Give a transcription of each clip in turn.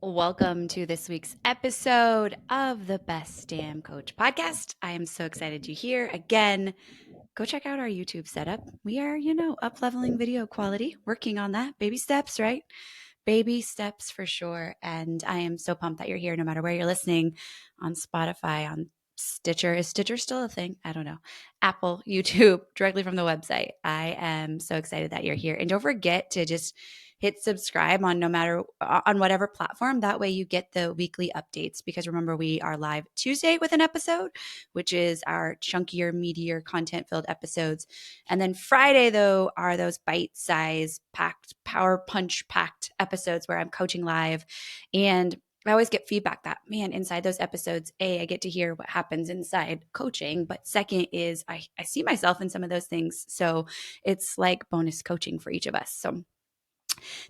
Welcome to this week's episode of the Best Damn Coach podcast. I am so excited you're here again. Go check out our YouTube setup. We are, up leveling video quality, working on that. Baby steps, right? Baby steps for sure. And I am so pumped that you're here no matter where you're listening on Spotify, on Stitcher. Is Stitcher still a thing? I don't know. Apple, YouTube, directly from the website. I am so excited that you're here. And don't forget to just hit subscribe on on whatever platform. That way you get the weekly updates because remember, we are live Tuesday with an episode, which is our chunkier, meatier, content filled episodes. And then Friday, though, are those bite size packed, power punch packed episodes where I'm coaching live. And I always get feedback that, man, inside those episodes, I get to hear what happens inside coaching. But second is I see myself in some of those things. So it's like bonus coaching for each of us. So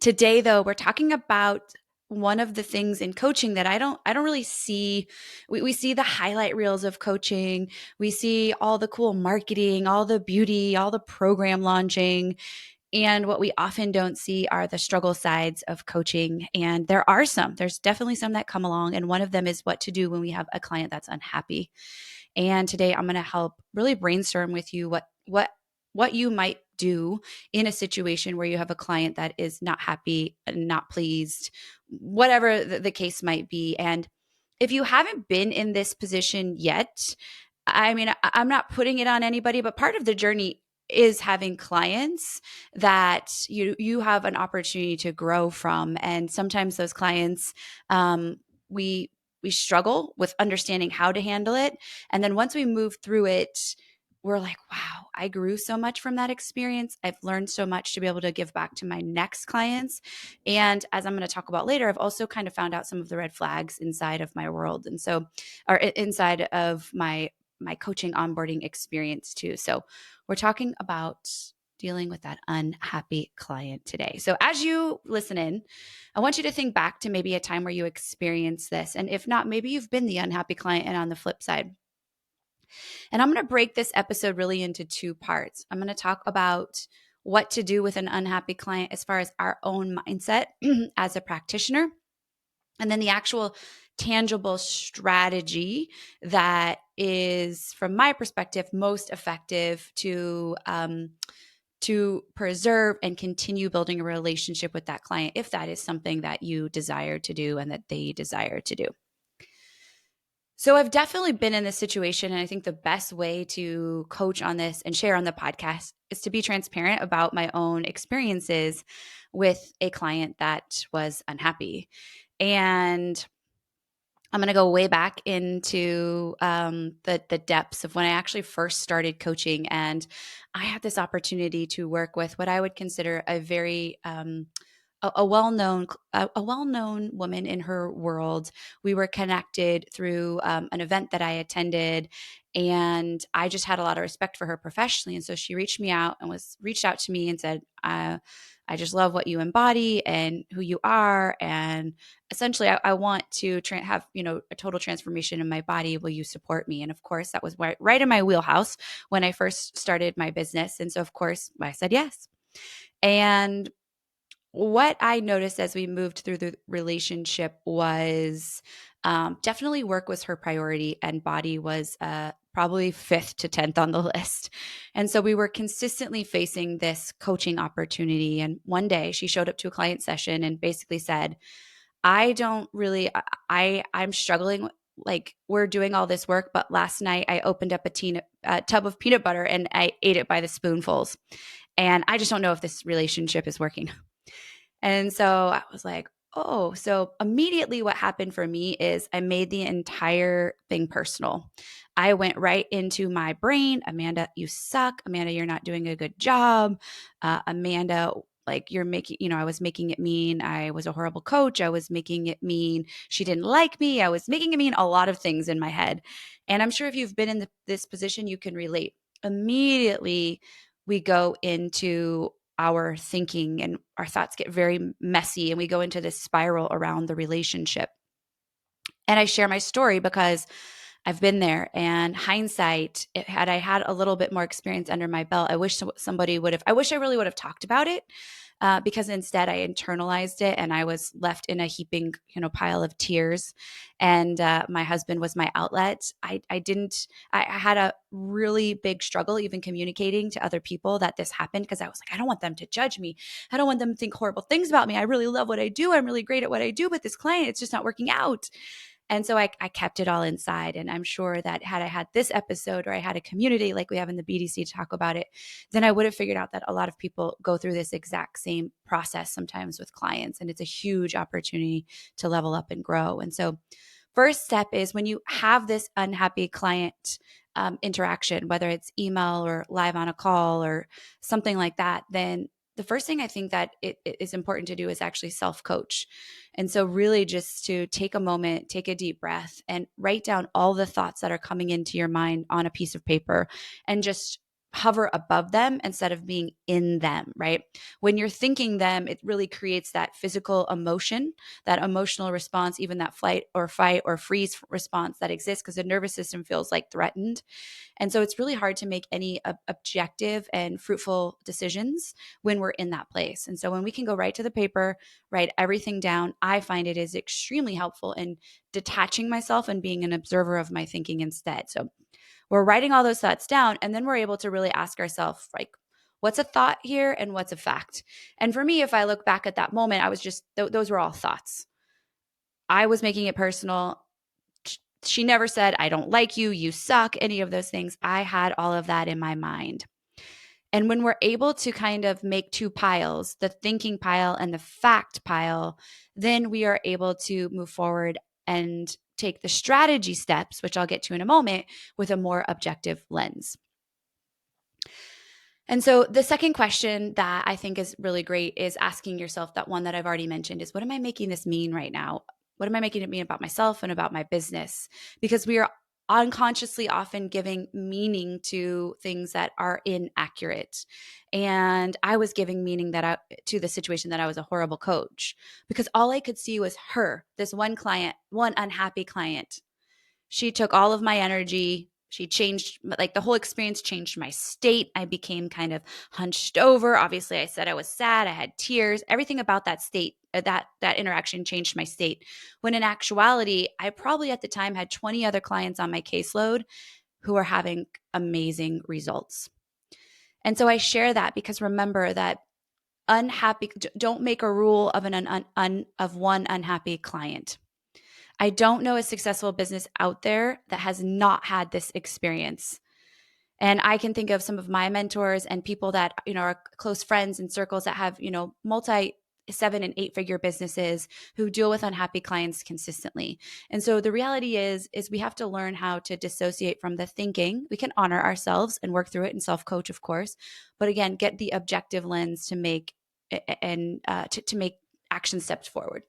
today, though, we're talking about one of the things in coaching that I don't really see. We see the highlight reels of coaching. We see all the cool marketing, all the beauty, all the program launching. And what we often don't see are the struggle sides of coaching. And there's definitely some that come along. And one of them is what to do when we have a client that's unhappy. And today I'm going to help really brainstorm with you what you might do in a situation where you have a client that is not happy, not pleased, whatever the case might be. And if you haven't been in this position yet, I mean, I'm not putting it on anybody, but part of the journey is having clients that you have an opportunity to grow from. And sometimes those clients, we we struggle with understanding how to handle it. And then once we move through it, we're like, wow, I grew so much from that experience. I've learned so much to be able to give back to my next clients. And as I'm going to talk about later, I've also kind of found out some of the red flags inside of my world. And so, or inside of my coaching onboarding experience too. So we're talking about dealing with that unhappy client today. So as you listen in, I want you to think back to maybe a time where you experienced this. And if not, maybe you've been the unhappy client. And on the flip side, and I'm going to break this episode really into two parts. I'm going to talk about what to do with an unhappy client as far as our own mindset as a practitioner, and then the actual tangible strategy that is, from my perspective, most effective to preserve and continue building a relationship with that client if that is something that you desire to do and that they desire to do. So I've definitely been in this situation, and I think the best way to coach on this and share on the podcast is to be transparent about my own experiences with a client that was unhappy. And I'm going to go way back into the depths of when I actually first started coaching, and I had this opportunity to work with what I would consider a very a well-known woman in her world. We were connected through an event that I attended, and I just had a lot of respect for her professionally. And so she reached out to me and said, I just love what you embody and who you are. And essentially, I want to have a total transformation in my body. Will you support me? And of course, that was right in my wheelhouse when I first started my business. And so, of course, I said yes. And what I noticed as we moved through the relationship was definitely work was her priority, and body was probably fifth to 10th on the list. And so we were consistently facing this coaching opportunity. And one day she showed up to a client session and basically said, I don't really, I'm struggling. Like, we're doing all this work, but last night I opened up a tub of peanut butter and I ate it by the spoonfuls. And I just don't know if this relationship is working. And so I was like, oh, so immediately what happened for me is I made the entire thing personal. I went right into my brain. Amanda, you suck. Amanda, you're not doing a good job. Amanda, like, you're making, I was making it mean I was a horrible coach. I was making it mean she didn't like me. I was making it mean a lot of things in my head. And I'm sure if you've been in this position, you can relate. Immediately, we go into our thinking and our thoughts get very messy, and we go into this spiral around the relationship. And I share my story because I've been there, and hindsight, had I had a little bit more experience under my belt, I wish somebody would have, I wish I really would have talked about it, because instead I internalized it and I was left in a heaping, pile of tears. And my husband was my outlet. I had a really big struggle even communicating to other people that this happened, because I was like, I don't want them to judge me. I don't want them to think horrible things about me. I really love what I do. I'm really great at what I do, but this client, it's just not working out. And so I kept it all inside. And I'm sure that had I had this episode, or I had a community like we have in the BDC to talk about it, then I would have figured out that a lot of people go through this exact same process sometimes with clients. And it's a huge opportunity to level up and grow. And so first step is, when you have this unhappy client interaction, whether it's email or live on a call or something like that, then the first thing I think that it is important to do is actually self-coach. And so really just to take a moment, take a deep breath, and write down all the thoughts that are coming into your mind on a piece of paper, and just hover above them instead of being in them, right? When you're thinking them, it really creates that physical emotion, that emotional response, even that flight or fight or freeze response that exists because the nervous system feels like threatened. And so it's really hard to make any objective and fruitful decisions when we're in that place. And so when we can go right to the paper, write everything down, I find it is extremely helpful in detaching myself and being an observer of my thinking instead. So we're writing all those thoughts down, and then we're able to really ask ourselves, like, what's a thought here and what's a fact? And for me, if I look back at that moment, I was just, those were all thoughts. I was making it personal. She never said, I don't like you, you suck, any of those things. I had all of that in my mind. And when we're able to kind of make two piles, the thinking pile and the fact pile, then we are able to move forward and take the strategy steps, which I'll get to in a moment, with a more objective lens. And so the second question that I think is really great is asking yourself that one that I've already mentioned is, what am I making this mean right now? What am I making it mean about myself and about my business? Because we are unconsciously often giving meaning to things that are inaccurate. And I was giving meaning to the situation that I was a horrible coach, because all I could see was her, this one client, one unhappy client. She took all of my energy. She changed, like, the whole experience changed my state. I became kind of hunched over. Obviously, I said I was sad. I had tears. Everything about that state, that interaction changed my state. When in actuality, I probably at the time had 20 other clients on my caseload who are having amazing results. And so I share that because, remember that unhappy, don't make a rule of of one unhappy client. I don't know a successful business out there that has not had this experience. And I can think of some of my mentors and people that, are close friends and circles that have, multi 7 and 8 figure businesses who deal with unhappy clients consistently. And so the reality is we have to learn how to dissociate from the thinking. We can honor ourselves and work through it and self-coach, of course, but again, get the objective lens to make to make action steps forward.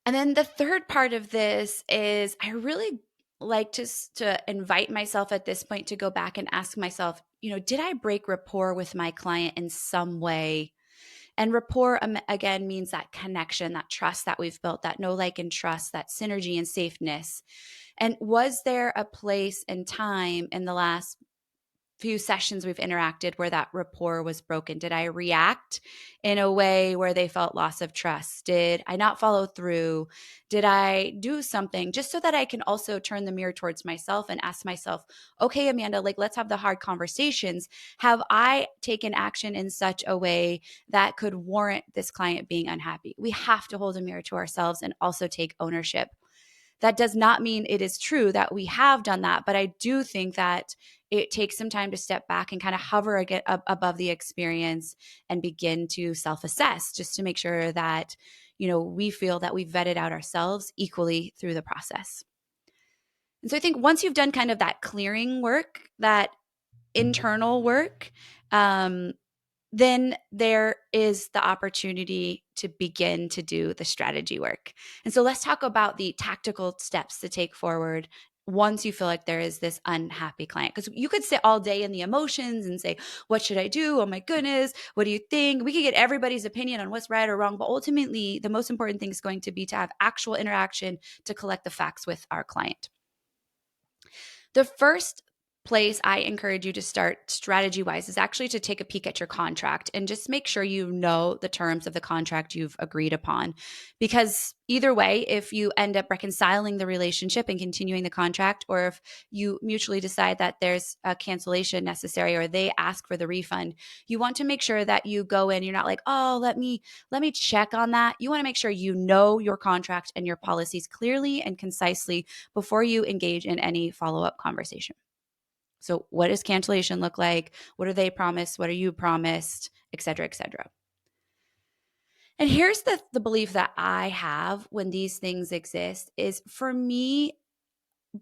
And then the third part of this is, I really like to invite myself at this point to go back and ask myself, did I break rapport with my client in some way? And rapport, again, means that connection, that trust that we've built, that know, like, and trust, that synergy and safeness. And was there a place and time in the last few sessions we've interacted where that rapport was broken? Did I react in a way where they felt loss of trust? Did I not follow through? Did I do something, just so that I can also turn the mirror towards myself and ask myself, okay, Amanda, like, let's have the hard conversations. Have I taken action in such a way that could warrant this client being unhappy? We have to hold a mirror to ourselves and also take ownership. That does not mean it is true that we have done that, but I do think that it takes some time to step back and kind of hover again above the experience and begin to self-assess, just to make sure that, we feel that we've vetted out ourselves equally through the process. And so I think once you've done kind of that clearing work, that internal work, then there is the opportunity to begin to do the strategy work. And so let's talk about the tactical steps to take forward once you feel like there is this unhappy client. Because you could sit all day in the emotions and say, what should I do? Oh my goodness, what do you think? We could get everybody's opinion on what's right or wrong, but ultimately the most important thing is going to be to have actual interaction to collect the facts with our client. The first place I encourage you to start strategy wise is actually to take a peek at your contract and just make sure you know the terms of the contract you've agreed upon. Because either way, if you end up reconciling the relationship and continuing the contract, or if you mutually decide that there's a cancellation necessary or they ask for the refund, you want to make sure that you go in, you're not like, oh, let me check on that. You want to make sure you know your contract and your policies clearly and concisely before you engage in any follow-up conversation. So what does cancellation look like? What are they promised? What are you promised? Et cetera, et cetera. And here's the belief that I have when these things exist is, for me,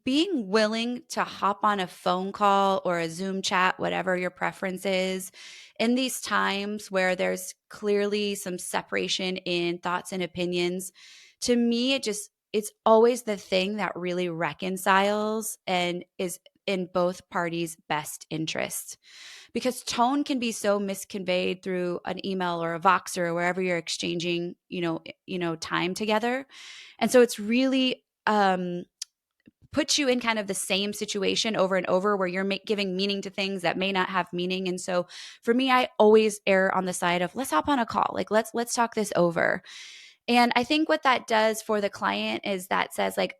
being willing to hop on a phone call or a Zoom chat, whatever your preference is, in these times where there's clearly some separation in thoughts and opinions, to me, it's always the thing that really reconciles and is in both parties' best interest. Because tone can be so misconveyed through an email or a Voxer or wherever you're exchanging, time together. And so it's really puts you in kind of the same situation over and over where you're giving meaning to things that may not have meaning. And so for me, I always err on the side of, let's hop on a call. Like, let's talk this over. And I think what that does for the client is that says, like,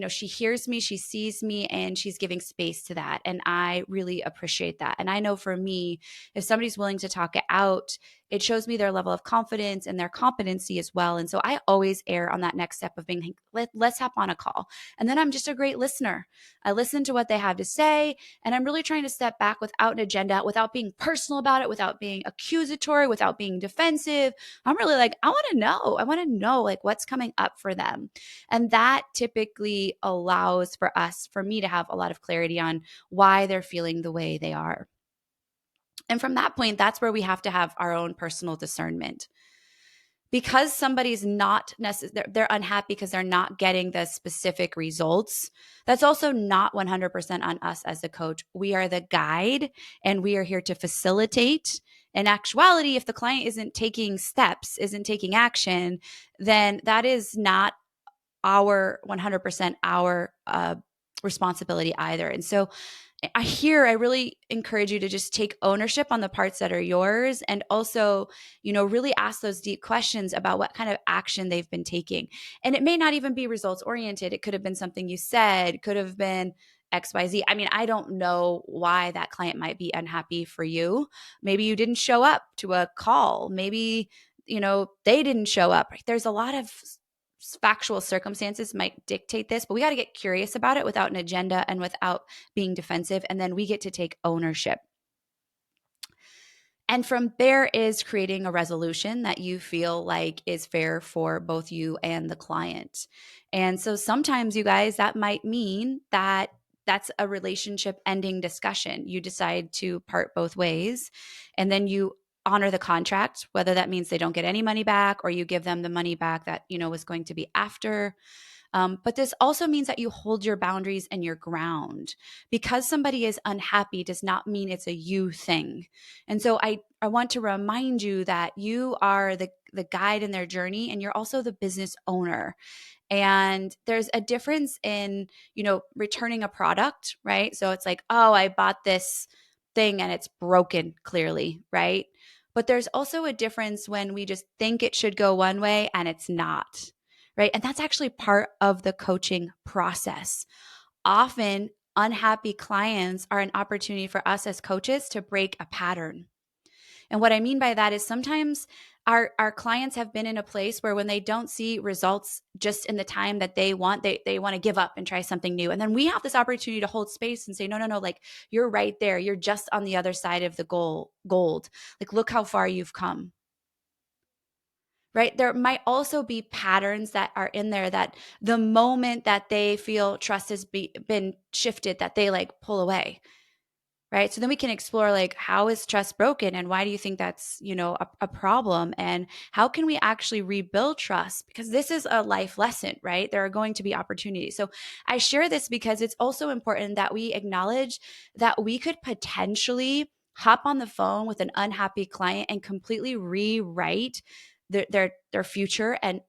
she hears me, she sees me, and she's giving space to that. And I really appreciate that. And I know for me, if somebody's willing to talk it out, it shows me their level of confidence and their competency as well. And so I always err on that next step of being, let's hop on a call. And then I'm just a great listener. I listen to what they have to say. And I'm really trying to step back without an agenda, without being personal about it, without being accusatory, without being defensive. I'm really like, I want to know like what's coming up for them. And that typically allows for me to have a lot of clarity on why they're feeling the way they are. And from that point, that's where we have to have our own personal discernment. Because somebody's not necessarily, they're unhappy because they're not getting the specific results. That's also not 100% on us as a coach. We are the guide and we are here to facilitate. In actuality, if the client isn't taking steps, isn't taking action, then that is not our 100% our responsibility either. And so I really encourage you to just take ownership on the parts that are yours, and also, really ask those deep questions about what kind of action they've been taking. And it may not even be results oriented. It could have been something you said, could have been XYZ. I mean, I don't know why that client might be unhappy for you. Maybe you didn't show up to a call. Maybe, they didn't show up. There's a lot of factual circumstances might dictate this, but we got to get curious about it without an agenda and without being defensive. And then we get to take ownership. And from there is creating a resolution that you feel like is fair for both you and the client. And so sometimes, you guys, that might mean that that's a relationship ending discussion. You decide to part both ways, and then you honor the contract, whether that means they don't get any money back or you give them the money back that, was going to be after. But this also means that you hold your boundaries and your ground. Because somebody is unhappy does not mean it's a you thing. And so I want to remind you that you are the guide in their journey, and you're also the business owner. And there's a difference in, returning a product, right? So it's like, oh, I bought this thing and it's broken clearly, right? But there's also a difference when we just think it should go one way and it's not, right? And that's actually part of the coaching process. Often, unhappy clients are an opportunity for us as coaches to break a pattern. And what I mean by that is sometimes our clients have been in a place where when they don't see results just in the time that they want, they want to give up and try something new. And then we have this opportunity to hold space and say, no, like, you're right there. You're just on the other side of the gold. Like, look how far you've come. Right? There might also be patterns that are in there that the moment that they feel trust has been shifted, that they like pull away. right? So then we can explore, like, how is trust broken and why do you think that's, a problem, and how can we actually rebuild trust? Because this is a life lesson, right? There are going to be opportunities. So I share this because it's also important that we acknowledge that we could potentially hop on the phone with an unhappy client and completely rewrite their future and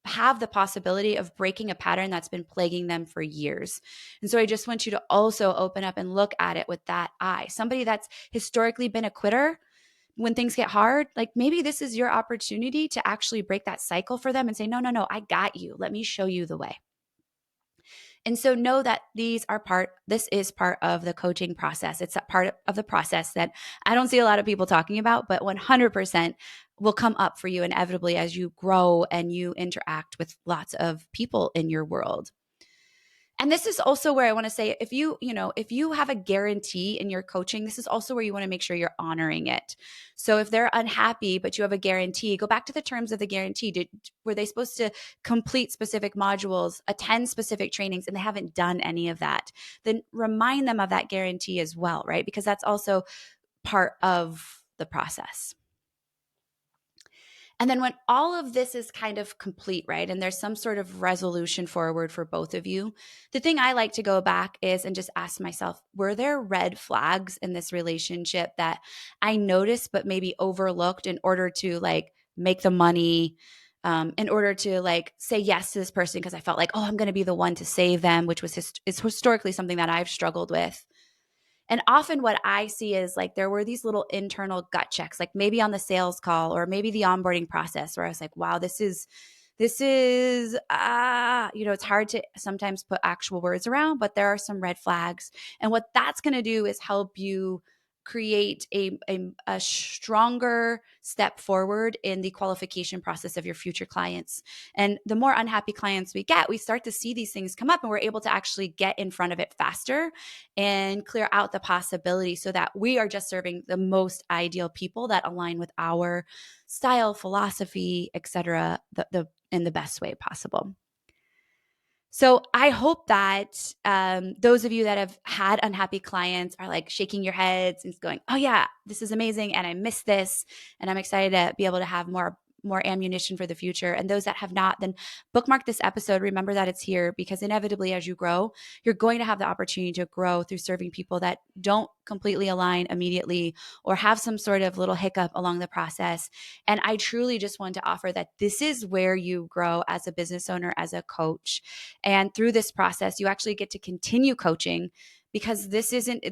have the possibility of breaking a pattern that's been plaguing them for years. And so I just want you to also open up and look at it with that eye. Somebody that's historically been a quitter, when things get hard, like, maybe this is your opportunity to actually break that cycle for them and say, no, no, no, I got you. Let me show you the way. And so know that this is part of the coaching process. It's a part of the process that I don't see a lot of people talking about, but 100% will come up for you inevitably as you grow and you interact with lots of people in your world. And this is also where I want to say, if you have a guarantee in your coaching, this is also where you want to make sure you're honoring it. So if they're unhappy but you have a guarantee, go back to the terms of the guarantee. Were they supposed to complete specific modules, attend specific trainings, and they haven't done any of that? Then remind them of that guarantee as well, right? Because that's also part of the process. And then when all of this is kind of complete, right, and there's some sort of resolution forward for both of you, the thing I like to go back is and just ask myself, were there red flags in this relationship that I noticed but maybe overlooked in order to, like, make the money, in order to, like, say yes to this person because I felt like, oh, I'm going to be the one to save them, which is historically something that I've struggled with. And often what I see is, like, there were these little internal gut checks, like maybe on the sales call or maybe the onboarding process, where I was like, wow, it's hard to sometimes put actual words around, but there are some red flags. And what that's going to do is help you create a stronger step forward in the qualification process of your future clients. And the more unhappy clients we get, we start to see these things come up and we're able to actually get in front of it faster and clear out the possibility so that we are just serving the most ideal people that align with our style, philosophy, etc., in the best way possible. So I hope that those of you that have had unhappy clients are, like, shaking your heads and going, oh yeah, this is amazing and I miss this and I'm excited to be able to have more ammunition for the future. And those that have not, then bookmark this episode. Remember that it's here, because inevitably as you grow, you're going to have the opportunity to grow through serving people that don't completely align immediately or have some sort of little hiccup along the process. And I truly just want to offer that this is where you grow as a business owner, as a coach. And through this process, you actually get to continue coaching, because this isn't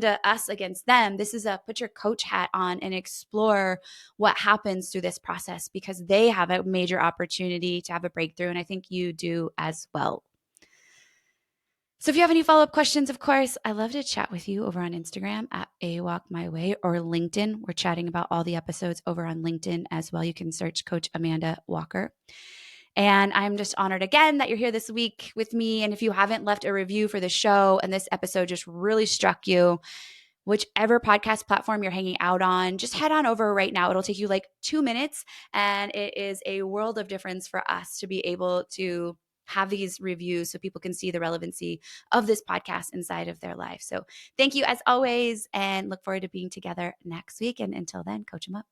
a us against them. This is a put your coach hat on and explore what happens through this process, because they have a major opportunity to have a breakthrough. And I think you do as well. So if you have any follow-up questions, of course, I love to chat with you over on Instagram at A Walk My Way, or LinkedIn. We're chatting about all the episodes over on LinkedIn as well. You can search Coach Amanda Walker. And I'm just honored again that you're here this week with me. And if you haven't left a review for the show and this episode just really struck you, whichever podcast platform you're hanging out on, just head on over right now. It'll take you like 2 minutes, and it is a world of difference for us to be able to have these reviews so people can see the relevancy of this podcast inside of their life. So thank you as always, and look forward to being together next week. And until then, coach them up.